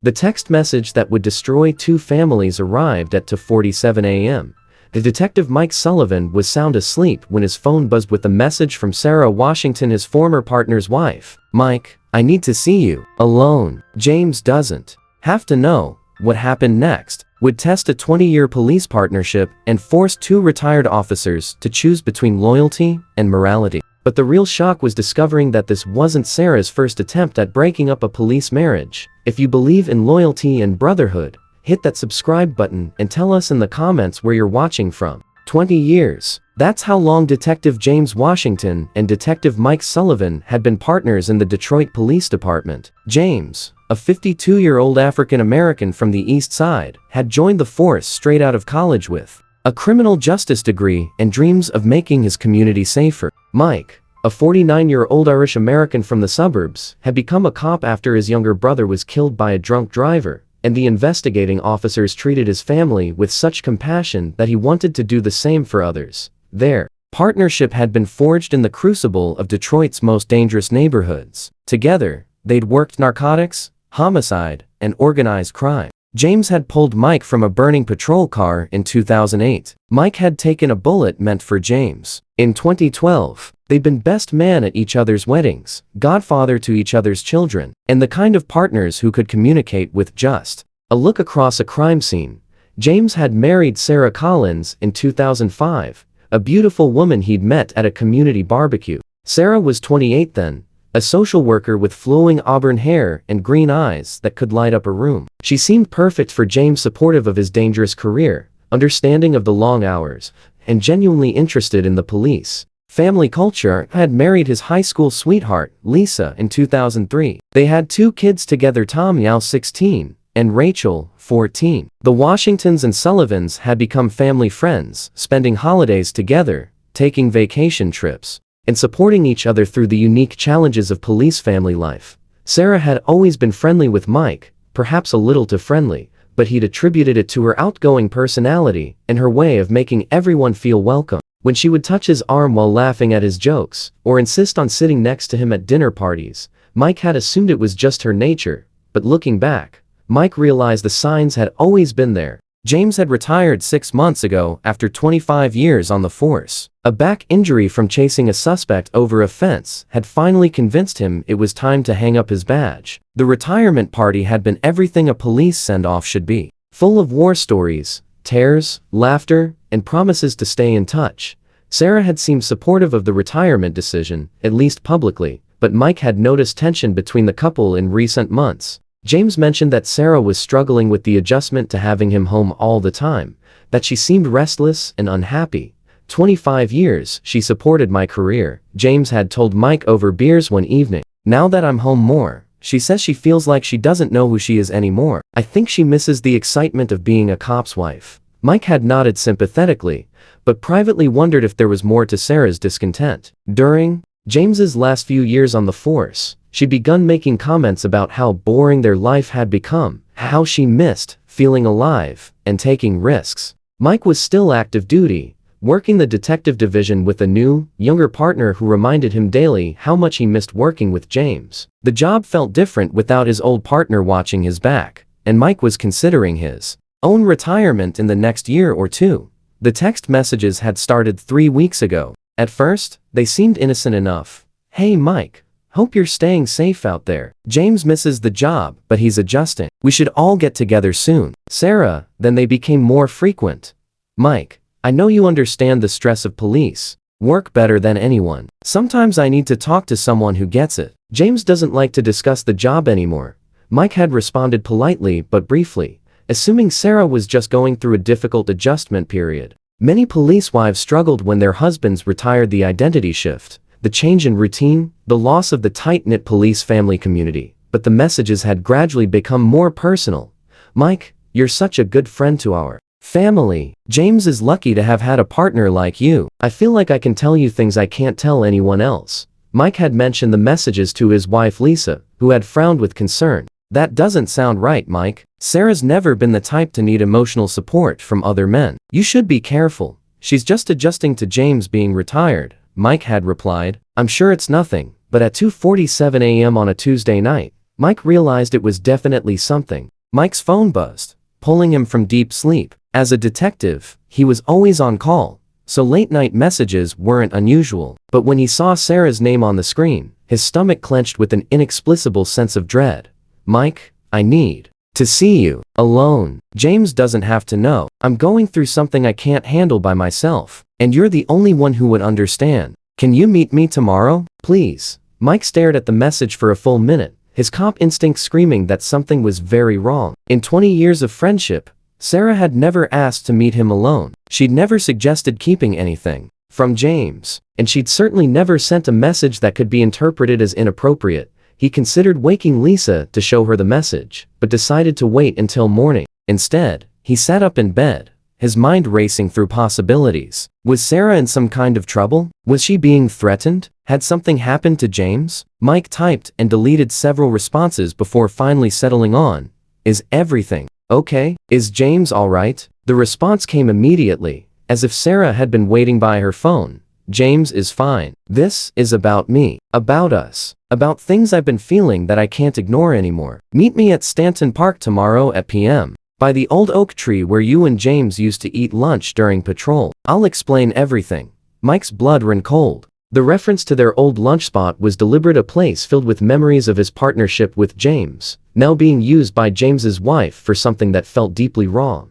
The text message that would destroy two families arrived at 2:47 a.m. The Detective Mike Sullivan was sound asleep when his phone buzzed with a message from Sarah Washington, his former partner's wife. "Mike, I need to see you. Alone." James doesn't have to know what happened next. Would test a 20-year police partnership and force two retired officers to choose between loyalty and morality. But the real shock was discovering that this wasn't Sarah's first attempt at breaking up a police marriage. If you believe in loyalty and brotherhood, hit that subscribe button and tell us in the comments where you're watching from. 20 years. That's how long Detective James Washington and Detective Mike Sullivan had been partners in the Detroit Police Department. James, a 52-year-old African-American from the East Side, had joined the force straight out of college with a criminal justice degree and dreams of making his community safer. Mike, a 49-year-old Irish-American from the suburbs, had become a cop after his younger brother was killed by a drunk driver, and the investigating officers treated his family with such compassion that he wanted to do the same for others. Their partnership had been forged in the crucible of Detroit's most dangerous neighborhoods. Together, they'd worked narcotics, homicide, and organized crime. James had pulled Mike from a burning patrol car in 2008. Mike had taken a bullet meant for James. In 2012, they'd been best man at each other's weddings, godfather to each other's children, and the kind of partners who could communicate with just a look across a crime scene. James had married Sarah Collins in 2005, a beautiful woman he'd met at a community barbecue. Sarah was 28 then, a social worker with flowing auburn hair and green eyes that could light up a room. She seemed perfect for James, supportive of his dangerous career, understanding of the long hours, and genuinely interested in the police. Family culture. Had married his high school sweetheart, Lisa, in 2003. They had two kids together, Tom, now 16, and Rachel, 14. The Washingtons and Sullivans had become family friends, spending holidays together, taking vacation trips, and supporting each other through the unique challenges of police family life. Sarah had always been friendly with Mike, perhaps a little too friendly, but he'd attributed it to her outgoing personality and her way of making everyone feel welcome. When she would touch his arm while laughing at his jokes, or insist on sitting next to him at dinner parties, Mike had assumed it was just her nature, but looking back, Mike realized the signs had always been there. James had retired 6 months ago after 25 years on the force. A back injury from chasing a suspect over a fence had finally convinced him it was time to hang up his badge. The retirement party had been everything a police send-off should be. Full of war stories, tears, laughter, and promises to stay in touch. Sarah had seemed supportive of the retirement decision, at least publicly, but Mike had noticed tension between the couple in recent months. James mentioned that Sarah was struggling with the adjustment to having him home all the time, that she seemed restless and unhappy. 25 years she supported my career, James had told Mike over beers one evening. Now that I'm home more, she says she feels like she doesn't know who she is anymore. I think she misses the excitement of being a cop's wife. Mike had nodded sympathetically, but privately wondered if there was more to Sarah's discontent. During James's last few years on the force, she'd begun making comments about how boring their life had become, how she missed feeling alive and taking risks. Mike was still active duty, working the detective division with a new, younger partner who reminded him daily how much he missed working with James. The job felt different without his old partner watching his back, and Mike was considering his own retirement in the next year or two. The text messages had started 3 weeks ago. At first, they seemed innocent enough. "Hey Mike, hope you're staying safe out there. James misses the job, but he's adjusting. We should all get together soon." Sarah. Then they became more frequent. "Mike, I know you understand the stress of police work better than anyone. Sometimes I need to talk to someone who gets it. James doesn't like to discuss the job anymore." Mike had responded politely but briefly, assuming Sarah was just going through a difficult adjustment period. Many police wives struggled when their husbands retired. The identity shift, the change in routine, the loss of the tight-knit police family community. But the messages had gradually become more personal. "Mike, you're such a good friend to our family. James is lucky to have had a partner like you. I feel like I can tell you things I can't tell anyone else." Mike had mentioned the messages to his wife Lisa, who had frowned with concern. "That doesn't sound right, Mike. Sarah's never been the type to need emotional support from other men. You should be careful. She's just adjusting to James being retired," Mike had replied. "I'm sure it's nothing," but at 2:47 a.m. on a Tuesday night, Mike realized it was definitely something. Mike's phone buzzed, pulling him from deep sleep. As a detective, he was always on call, so late-night messages weren't unusual. But when he saw Sarah's name on the screen, his stomach clenched with an inexplicable sense of dread. "Mike, I need to see you. Alone. James doesn't have to know. I'm going through something I can't handle by myself, and you're the only one who would understand. Can you meet me tomorrow, please?" Mike stared at the message for a full minute, his cop instinct screaming that something was very wrong. In 20 years of friendship, Sarah had never asked to meet him alone. She'd never suggested keeping anything from James, and she'd certainly never sent a message that could be interpreted as inappropriate. He considered waking Lisa to show her the message, but decided to wait until morning. Instead, he sat up in bed, his mind racing through possibilities. Was Sarah in some kind of trouble? Was she being threatened? Had something happened to James? Mike typed and deleted several responses before finally settling on, "Is everything okay? Is James alright?" The response came immediately, as if Sarah had been waiting by her phone. "James is fine. This is about me. About us. About things I've been feeling that I can't ignore anymore. Meet me at Stanton Park tomorrow at p.m. by the old oak tree where you and James used to eat lunch during patrol. I'll explain everything." Mike's blood ran cold. The reference to their old lunch spot was deliberate, a place filled with memories of his partnership with James, now being used by James's wife for something that felt deeply wrong.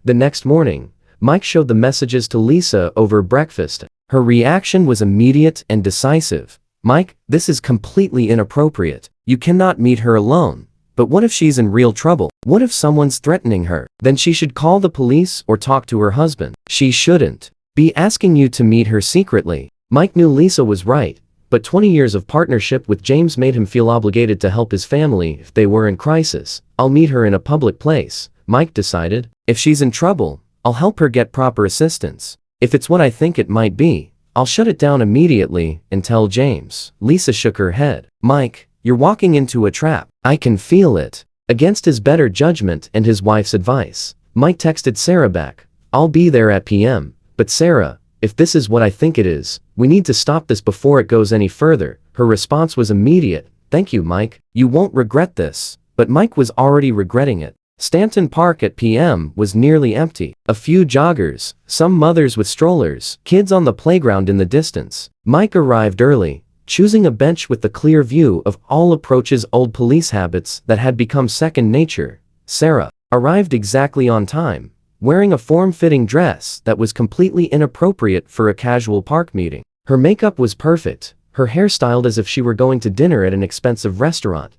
The next morning, Mike showed the messages to Lisa over breakfast. Her reaction was immediate and decisive. "Mike, this is completely inappropriate. You cannot meet her alone. But what if she's in real trouble? What if someone's threatening her? Then she should call the police or talk to her husband. She shouldn't be asking you to meet her secretly." Mike knew Lisa was right, but 20 years of partnership with James made him feel obligated to help his family if they were in crisis. "I'll meet her in a public place," Mike decided. "If she's in trouble, I'll help her get proper assistance. If it's what I think it might be, I'll shut it down immediately and tell James." Lisa shook her head. "Mike, you're walking into a trap. I can feel it." Against his better judgment and his wife's advice, Mike texted Sarah back, "I'll be there at p.m. But Sarah, if this is what I think it is, we need to stop this before it goes any further." Her response was immediate. "Thank you, Mike. You won't regret this." But Mike was already regretting it. Stanton Park at p.m. was nearly empty. A few joggers, some mothers with strollers, kids on the playground in the distance. Mike arrived early, choosing a bench with the clear view of all approaches, old police habits that had become second nature. Sarah arrived exactly on time, wearing a form-fitting dress that was completely inappropriate for a casual park meeting. Her makeup was perfect, her hair styled as if she were going to dinner at an expensive restaurant.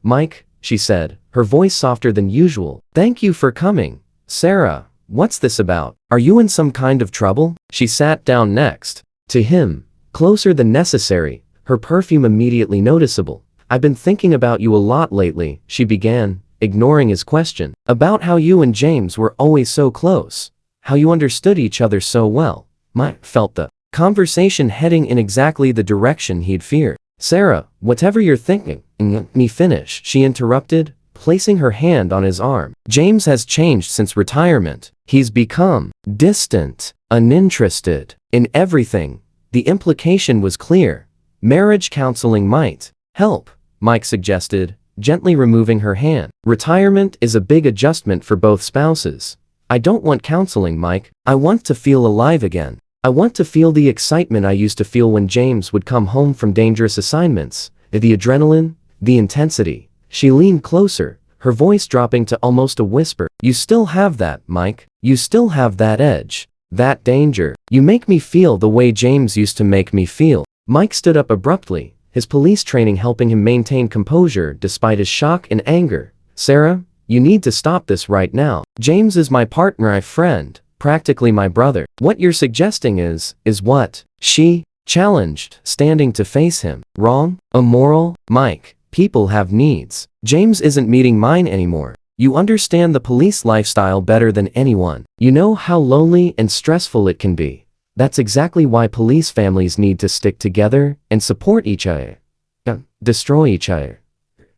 "Mike," she said, her voice softer than usual, "thank you for coming." "Sarah, what's this about? Are you in some kind of trouble?" She sat down next to him, closer than necessary, her perfume immediately noticeable. "I've been thinking about you a lot lately," she began, ignoring his question. "About how you and James were always so close. How you understood each other so well." Mike felt the conversation heading in exactly the direction he'd feared. "Sarah, whatever you're thinking, let me finish," she interrupted, placing her hand on his arm. "James has changed since retirement. He's become distant, uninterested in everything." The implication was clear. Marriage counseling might help, Mike suggested, gently removing her hand. "Retirement is a big adjustment for both spouses. I don't want counseling, Mike. I want to feel alive again. I want to feel the excitement I used to feel when James would come home from dangerous assignments. The adrenaline, the intensity." She leaned closer, her voice dropping to almost a whisper. "You still have that, Mike. You still have that edge, that danger. You make me feel the way James used to make me feel." Mike stood up abruptly, his police training helping him maintain composure despite his shock and anger. "Sarah, you need to stop this right now. James is my partner, my friend, practically my brother. What you're suggesting is what?" She challenged, standing to face him. "Wrong? Immoral? Mike, people have needs. James isn't meeting mine anymore. You understand the police lifestyle better than anyone. You know how lonely and stressful it can be. That's exactly why police families need to stick together and support each other. Destroy each other."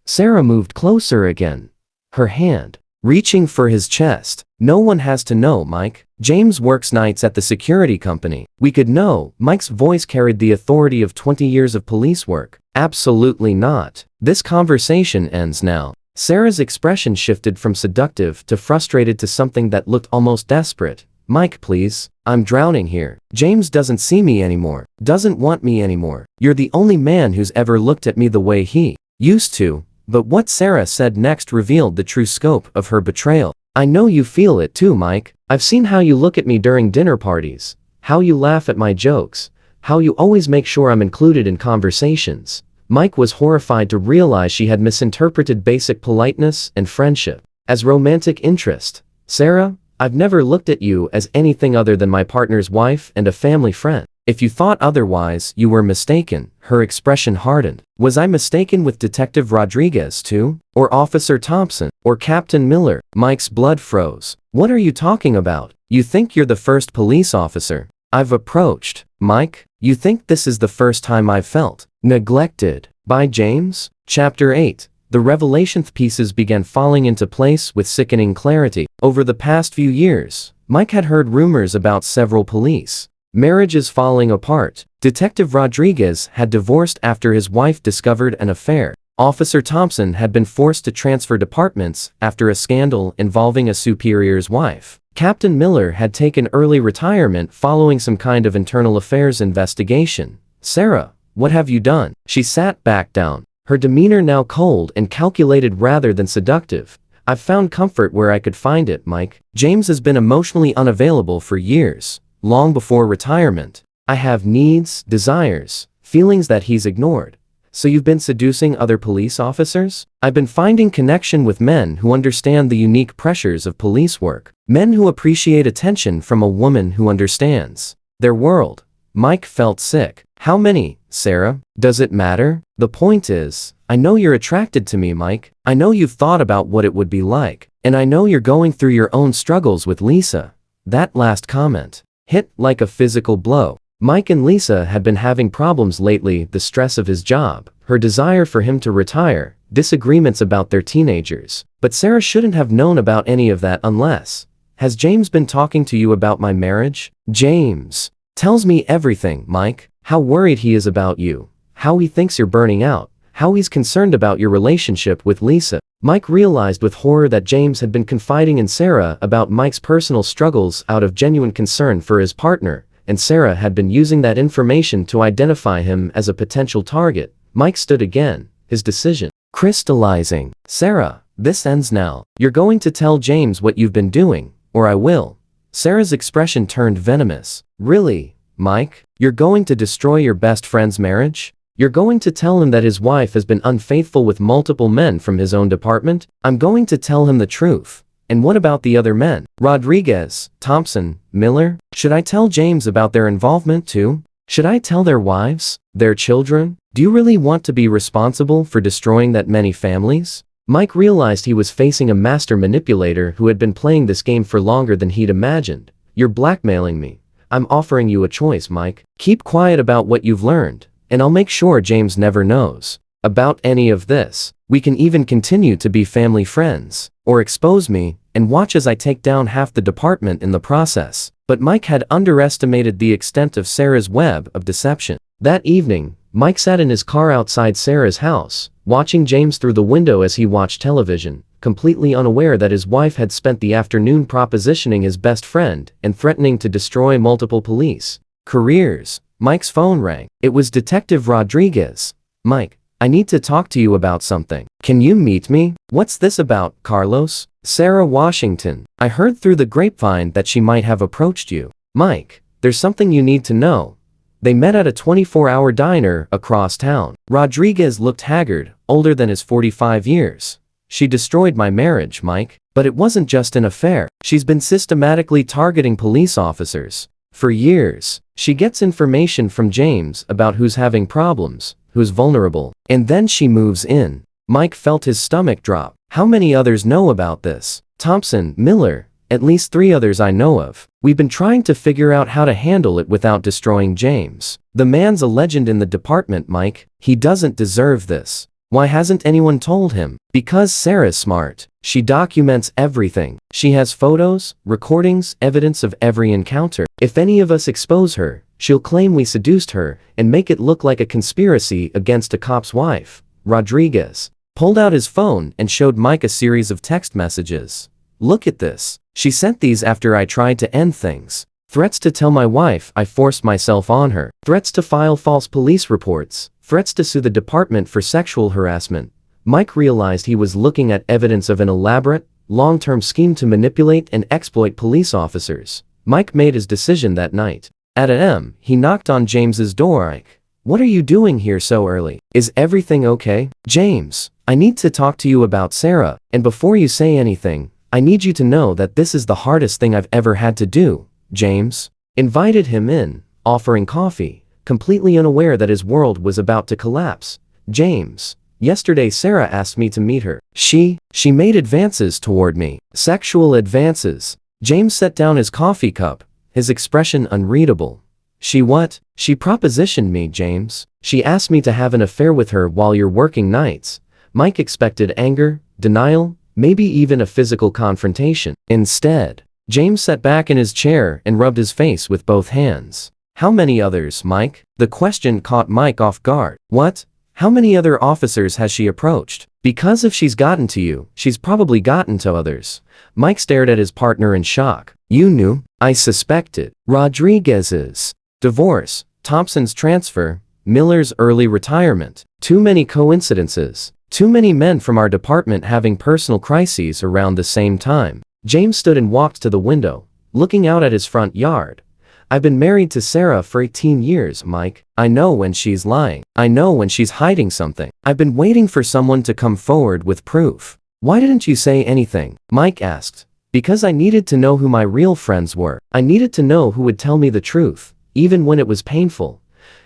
Sarah moved closer again, her hand reaching for his chest. "No one has to know, Mike. James works nights at the security company. We could know." Mike's voice carried the authority of 20 years of police work. "Absolutely not. This conversation ends now." Sarah's expression shifted from seductive to frustrated to something that looked almost desperate. Mike, please. I'm drowning here. James doesn't see me anymore. Doesn't want me anymore. You're the only man who's ever looked at me the way he used to. But what Sarah said next revealed the true scope of her betrayal. I know you feel it too, Mike. I've seen how you look at me during dinner parties. How you laugh at my jokes. How you always make sure I'm included in conversations. Mike was horrified to realize she had misinterpreted basic politeness and friendship as romantic interest. Sarah, I've never looked at you as anything other than my partner's wife and a family friend. If you thought otherwise, you were mistaken. Her expression hardened. Was I mistaken with Detective Rodriguez too? Or Officer Thompson? Or Captain Miller? Mike's blood froze. What are you talking about? You think you're the first police officer I've approached. Mike, you think this is the first time I've felt neglected by James? Chapter 8. The revelation pieces began falling into place with sickening clarity. Over the past few years, Mike had heard rumors about several police marriages falling apart. Detective Rodriguez had divorced after his wife discovered an affair. Officer Thompson had been forced to transfer departments after a scandal involving a superior's wife. Captain Miller had taken early retirement following some kind of internal affairs investigation. Sarah, what have you done? She sat back down, her demeanor now cold and calculated rather than seductive. I've found comfort where I could find it, Mike. James has been emotionally unavailable for years, long before retirement. I have needs, desires, feelings that he's ignored. So you've been seducing other police officers? I've been finding connection with men who understand the unique pressures of police work. Men who appreciate attention from a woman who understands their world. Mike felt sick. How many, Sarah? Does it matter? The point is, I know you're attracted to me, Mike. I know you've thought about what it would be like. And I know you're going through your own struggles with Lisa. That last comment hit like a physical blow. Mike and Lisa had been having problems lately, the stress of his job, her desire for him to retire, disagreements about their teenagers. But Sarah shouldn't have known about any of that unless. Has James been talking to you about my marriage? James tells me everything, Mike. How worried he is about you. How he thinks you're burning out. How he's concerned about your relationship with Lisa. Mike realized with horror that James had been confiding in Sarah about Mike's personal struggles out of genuine concern for his partner, and Sarah had been using that information to identify him as a potential target. Mike stood again, his decision crystallizing. Sarah, this ends now. You're going to tell James what you've been doing, or I will. Sarah's expression turned venomous. Really, Mike? You're going to destroy your best friend's marriage? You're going to tell him that his wife has been unfaithful with multiple men from his own department? I'm going to tell him the truth. And what about the other men? Rodriguez, Thompson, Miller? Should I tell James about their involvement too? Should I tell their wives? Their children? Do you really want to be responsible for destroying that many families? Mike realized he was facing a master manipulator who had been playing this game for longer than he'd imagined. You're blackmailing me. I'm offering you a choice, Mike. Keep quiet about what you've learned, and I'll make sure James never knows about any of this. We can even continue to be family friends, or expose me, and watch as I take down half the department in the process. But Mike had underestimated the extent of Sarah's web of deception. That evening, Mike sat in his car outside Sarah's house, watching James through the window as he watched television, completely unaware that his wife had spent the afternoon propositioning his best friend and threatening to destroy multiple police careers. Mike's phone rang. It was Detective Rodriguez. Mike, I need to talk to you about something. Can you meet me? What's this about, Carlos? Sarah Washington. I heard through the grapevine that she might have approached you. Mike, there's something you need to know. They met at a 24-hour diner across town. Rodriguez looked haggard, older than his 45 years. She destroyed my marriage, Mike. But it wasn't just an affair. She's been systematically targeting police officers. For years, she gets information from James about who's having problems, who's vulnerable, and then she moves in. Mike felt his stomach drop. How many others know about this? Thompson, Miller, at least 3 others I know of. We've been trying to figure out how to handle it without destroying James. The man's a legend in the department, Mike. He doesn't deserve this. Why hasn't anyone told him? Because Sarah's smart. She documents everything. She has photos, recordings, evidence of every encounter. If any of us expose her, she'll claim we seduced her and make it look like a conspiracy against a cop's wife. Rodriguez pulled out his phone and showed Mike a series of text messages. "Look at this. She sent these after I tried to end things. Threats to tell my wife I forced myself on her. Threats to file false police reports. Threats to sue the department for sexual harassment." Mike realized he was looking at evidence of an elaborate, long-term scheme to manipulate and exploit police officers. Mike made his decision that night. At a.m., he knocked on James's door. "Mike, what are you doing here so early? Is everything okay?" "James, I need to talk to you about Sarah, and before you say anything, I need you to know that this is the hardest thing I've ever had to do." James invited him in, offering coffee, completely unaware that his world was about to collapse. "James, yesterday Sarah asked me to meet her. She made advances toward me. Sexual advances." James set down his coffee cup, his expression unreadable. "She what?" "She propositioned me, James. She asked me to have an affair with her while you're working nights." Mike expected anger, denial, maybe even a physical confrontation. Instead, James sat back in his chair and rubbed his face with both hands. "How many others, Mike?" The question caught Mike off guard. "What? How many other officers has she approached?" "Because if she's gotten to you, she's probably gotten to others." Mike stared at his partner in shock. "You knew?" "I suspected." Rodriguez's divorce, Thompson's transfer, Miller's early retirement. Too many coincidences. Too many men from our department having personal crises around the same time. James stood and walked to the window, looking out at his front yard. "I've been married to Sarah for 18 years, Mike. I know when she's lying. I know when she's hiding something. I've been waiting for someone to come forward with proof." "Why didn't you say anything?" Mike asked. "Because I needed to know who my real friends were. I needed to know who would tell me the truth, even when it was painful."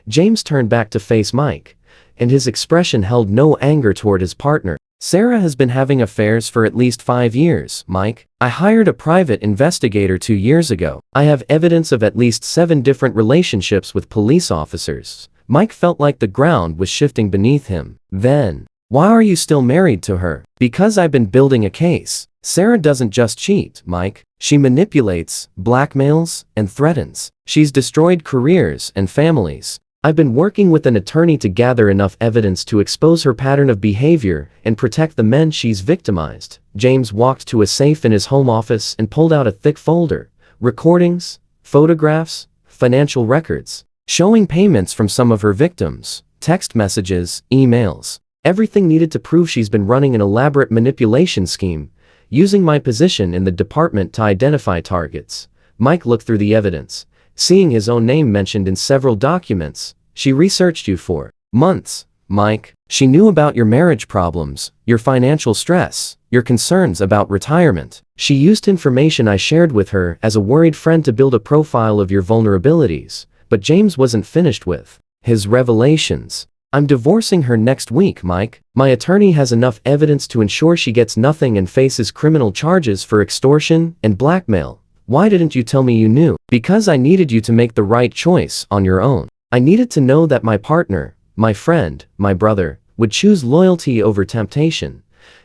James turned back to face Mike, and his expression held no anger toward his partner. "Sarah has been having affairs for at least 5 years, Mike. I hired a private investigator 2 years ago. I have evidence of at least 7 different relationships with police officers." Mike felt like the ground was shifting beneath him. "Then, why are you still married to her?" "Because I've been building a case. Sarah doesn't just cheat, Mike. She manipulates, blackmails, and threatens. She's destroyed careers and families. I've been working with an attorney to gather enough evidence to expose her pattern of behavior and protect the men she's victimized." James walked to a safe in his home office and pulled out a thick folder. Recordings, photographs, financial records, showing payments from some of her victims, text messages, emails. Everything needed to prove she's been running an elaborate manipulation scheme, using my position in the department to identify targets. Mike looked through the evidence, seeing his own name mentioned in several documents. "She researched you for months, Mike. She knew about your marriage problems, your financial stress, your concerns about retirement. She used information I shared with her as a worried friend to build a profile of your vulnerabilities." But James wasn't finished with his revelations. "I'm divorcing her next week, Mike. My attorney has enough evidence to ensure she gets nothing and faces criminal charges for extortion and blackmail." "Why didn't you tell me you knew?" "Because I needed you to make the right choice on your own. I needed to know that my partner, my friend, my brother, would choose loyalty over temptation."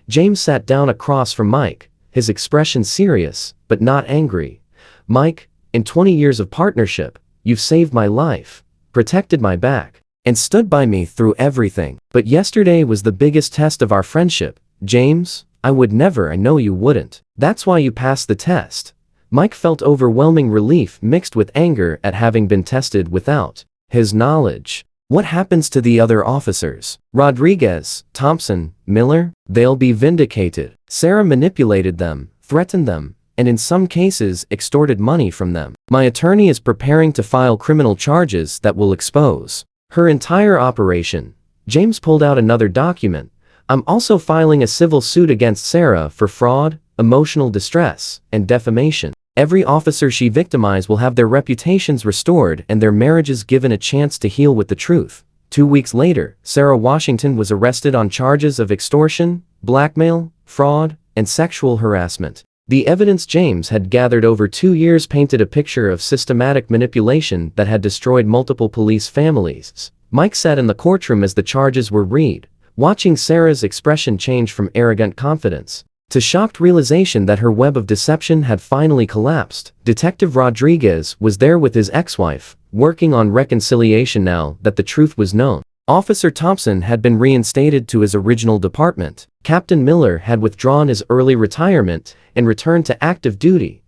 James sat down across from Mike, his expression serious, but not angry. "Mike, in 20 years of partnership, you've saved my life, protected my back, and stood by me through everything. But yesterday was the biggest test of our friendship. James, I would never. I know you wouldn't. That's why you passed the test." Mike felt overwhelming relief mixed with anger at having been tested without his knowledge. "What happens to the other officers? Rodriguez, Thompson, Miller? They'll be vindicated. Sarah manipulated them, threatened them, and in some cases extorted money from them. My attorney is preparing to file criminal charges that will expose her entire operation." James pulled out another document. "I'm also filing a civil suit against Sarah for fraud, emotional distress, and defamation. Every officer she victimized will have their reputations restored and their marriages given a chance to heal with the truth." 2 weeks later, Sarah Washington was arrested on charges of extortion, blackmail, fraud, and sexual harassment. The evidence James had gathered over 2 years painted a picture of systematic manipulation that had destroyed multiple police families. Mike sat in the courtroom as the charges were read, watching Sarah's expression change from arrogant confidence to shocked realization that her web of deception had finally collapsed. Detective Rodriguez was there with his ex-wife, working on reconciliation now that the truth was known. Officer Thompson had been reinstated to his original department. Captain Miller had withdrawn his early retirement and returned to active duty.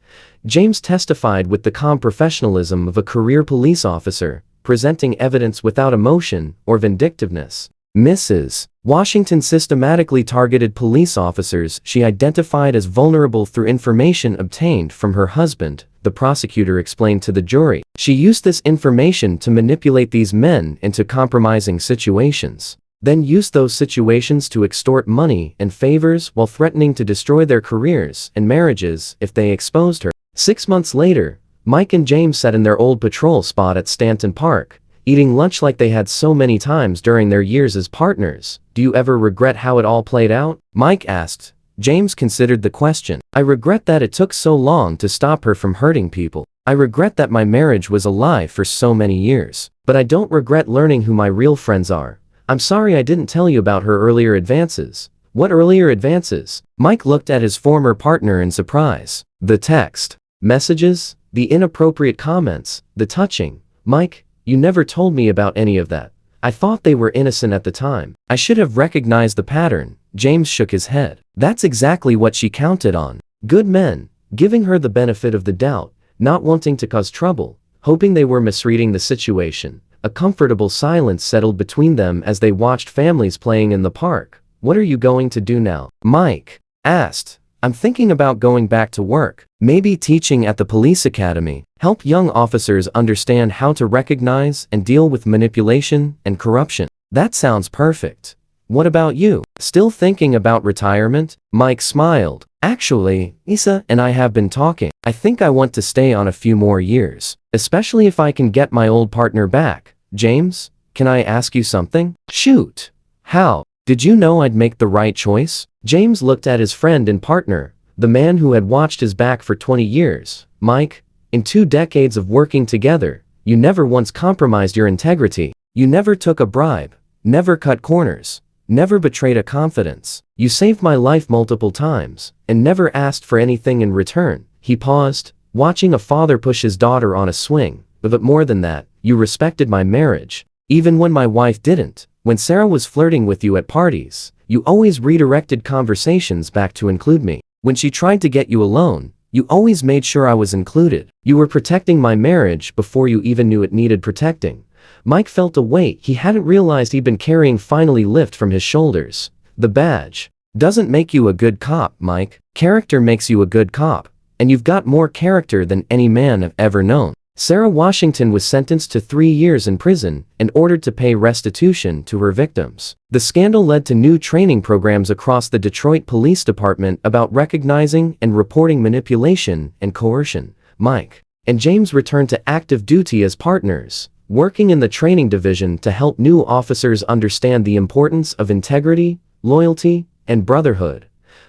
James testified with the calm professionalism of a career police officer, presenting evidence without emotion or vindictiveness. Mrs. Washington systematically targeted police officers she identified as vulnerable through information obtained from her husband, the prosecutor explained to the jury. She used this information to manipulate these men into compromising situations, then used those situations to extort money and favors while threatening to destroy their careers and marriages if they exposed her. 6 months later, Mike and James sat in their old patrol spot at Stanton Park, eating lunch like they had so many times during their years as partners. "Do you ever regret how it all played out?" Mike asked. James considered the question. "I regret that it took so long to stop her from hurting people. I regret that my marriage was a lie for so many years. But I don't regret learning who my real friends are. I'm sorry I didn't tell you about her earlier advances." "What earlier advances?" Mike looked at his former partner in surprise. "The text messages, the inappropriate comments, the touching. Mike, you never told me about any of that. I thought they were innocent at the time. I should have recognized the pattern." James shook his head. "That's exactly what she counted on. Good men, giving her the benefit of the doubt, not wanting to cause trouble, hoping they were misreading the situation." A comfortable silence settled between them as they watched families playing in the park. "What are you going to do now?" Mike asked. "I'm thinking about going back to work, maybe teaching at the police academy, help young officers understand how to recognize and deal with manipulation and corruption." "That sounds perfect. What about you? Still thinking about retirement?" Mike smiled. "Actually, Isa and I have been talking. I think I want to stay on a few more years, especially if I can get my old partner back." "James, can I ask you something?" "Shoot." "How did you know I'd make the right choice?" James looked at his friend and partner, the man who had watched his back for 20 years. "Mike, in 2 decades of working together, you never once compromised your integrity. You never took a bribe, never cut corners, never betrayed a confidence. You saved my life multiple times, and never asked for anything in return." He paused, watching a father push his daughter on a swing. "But more than that, you respected my marriage, even when my wife didn't. When Sarah was flirting with you at parties, you always redirected conversations back to include me. When she tried to get you alone, you always made sure I was included. You were protecting my marriage before you even knew it needed protecting." Mike felt a weight he hadn't realized he'd been carrying finally lift from his shoulders. "The badge doesn't make you a good cop, Mike. Character makes you a good cop. And you've got more character than any man I've ever known." Sarah Washington was sentenced to 3 years in prison and ordered to pay restitution to her victims. The scandal led to new training programs across the Detroit Police Department about recognizing and reporting manipulation and coercion. Mike and James returned to active duty as partners, working in the training division to help new officers understand the importance of integrity, loyalty, and brotherhood.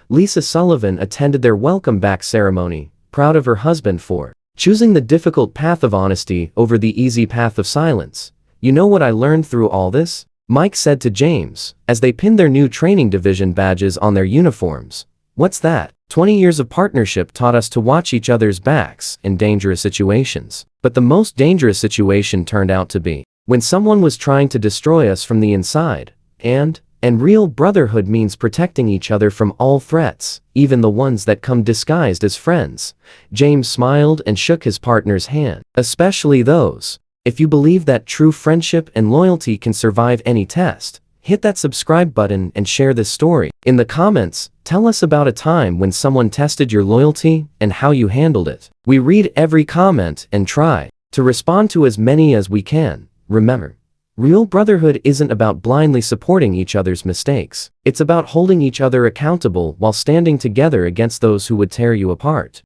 Lisa Sullivan attended their welcome back ceremony, proud of her husband for choosing the difficult path of honesty over the easy path of silence. "You know what I learned through all this?" Mike said to James, as they pinned their new training division badges on their uniforms. "What's that?" 20 years of partnership taught us to watch each other's backs in dangerous situations. But the most dangerous situation turned out to be when someone was trying to destroy us from the inside. And real brotherhood means protecting each other from all threats, even the ones that come disguised as friends." James smiled and shook his partner's hand. "Especially those. If you believe that true friendship and loyalty can survive any test, hit that subscribe button and share this story. In the comments, tell us about a time when someone tested your loyalty and how you handled it. We read every comment and try to respond to as many as we can. Remember, real brotherhood isn't about blindly supporting each other's mistakes. It's about holding each other accountable while standing together against those who would tear you apart.